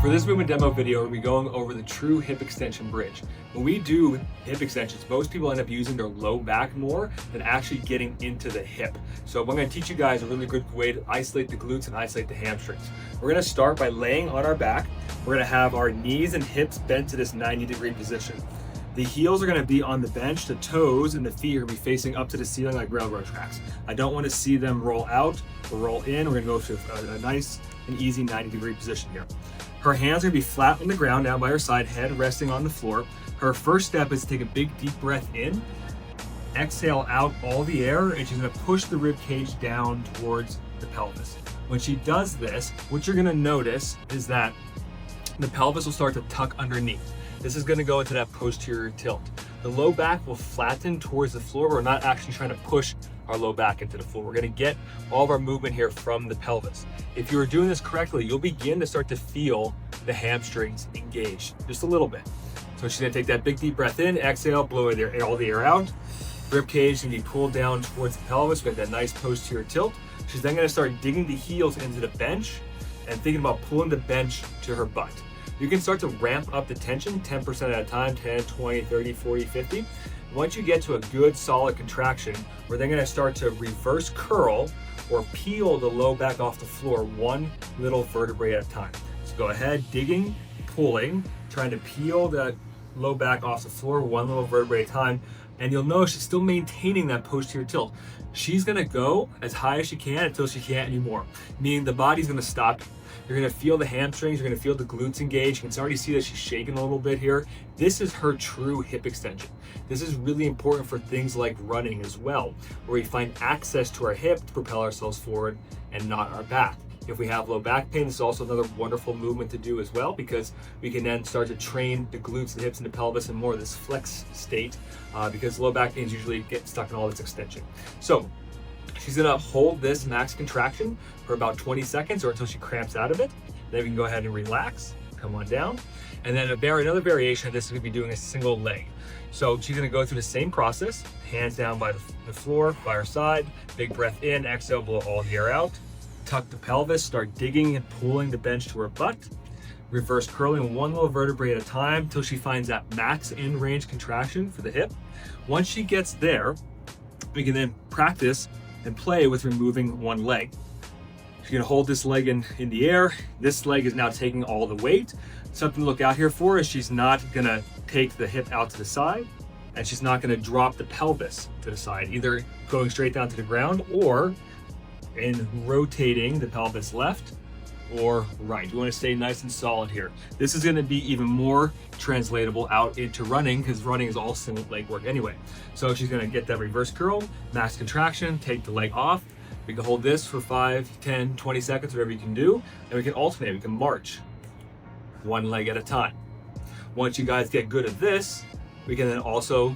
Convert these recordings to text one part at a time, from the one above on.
For this movement demo video, we'll be going over the true hip extension bridge. When we do hip extensions, most people end up using their low back more than actually getting into the hip. So I'm going to teach you guys a really good way to isolate the glutes and isolate the hamstrings. We're going to start by laying on our back. We're going to have our knees and hips bent to this 90-degree position. The heels are going to be on the bench, the toes and the feet are going to be facing up to the ceiling like railroad tracks. I don't want to see them roll out or roll in. We're going to go to a nice and easy 90-degree position here. Her hands are going to be flat on the ground down by her side, head resting on the floor. Her first step is to take a big deep breath in, exhale out all the air, and she's going to push the rib cage down towards the pelvis. When she does this, what you're going to notice is that the pelvis will start to tuck underneath. This is going to go into that posterior tilt. The low back will flatten towards the floor. We're not actually trying to push our low back into the floor. We're going to get all of our movement here from the pelvis. If you are doing this correctly, you'll begin to start to feel the hamstrings engage just a little bit. So she's going to take that big deep breath in, exhale, blow all the air out. Rib cage can be pulled down towards the pelvis. We have that nice posterior tilt. She's then going to start digging the heels into the bench and thinking about pulling the bench to her butt. You can start to ramp up the tension 10% at a time, 10, 20, 30, 40, 50. Once you get to a good solid contraction, we're then going to start to reverse curl or peel the low back off the floor one little vertebrae at a time. So go ahead, digging, pulling, trying to peel that low back off the floor one little vertebrae at a time. And you'll notice she's still maintaining that posterior tilt. She's going to go as high as she can until she can't anymore, meaning the body's going to stop. You're going to feel the hamstrings, you're going to feel the glutes engage. You can already see that she's shaking a little bit here. This is her true hip extension. This is really important for things like running as well, where we find access to our hip to propel ourselves forward and not our back. If we have low back pain, this is also another wonderful movement to do as well, because we can then start to train the glutes, the hips, and the pelvis in more of this flex state, because low back pains usually get stuck in all this extension. So she's going to hold this max contraction for about 20 seconds or until she cramps out of it. Then we can go ahead and relax, come on down. And then another variation of this is going to be doing a single leg. So she's going to go through the same process, hands down by the floor, by her side, big breath in, exhale, blow all the air out. Tuck the pelvis, start digging and pulling the bench to her butt. Reverse curling one little vertebrae at a time till she finds that max in range contraction for the hip. Once she gets there, we can then practice and play with removing one leg. She's gonna hold this leg in the air. This leg is now taking all the weight. Something to look out here for is she's not gonna take the hip out to the side, and she's not gonna drop the pelvis to the side, either going straight down to the ground or in rotating the pelvis left or right. You want to stay nice and solid here. This is going to be even more translatable out into running, because running is all single leg work anyway. So she's going to get that reverse curl, max contraction, take the leg off. We can hold this for 5, 10, 20 seconds, whatever you can do, and we can alternate. We can march one leg at a time. Once you guys get good at this, we can then also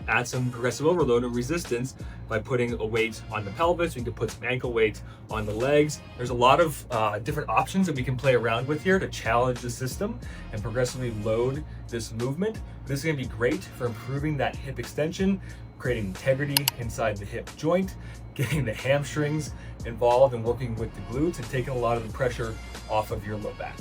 add some progressive overload and resistance by putting a weight on the pelvis. We can put some ankle weight on the legs. There's a lot of different options that we can play around with here to challenge the system and progressively load this movement. This is going to be great for improving that hip extension, creating integrity inside the hip joint, getting the hamstrings involved and working with the glutes and taking a lot of the pressure off of your low back.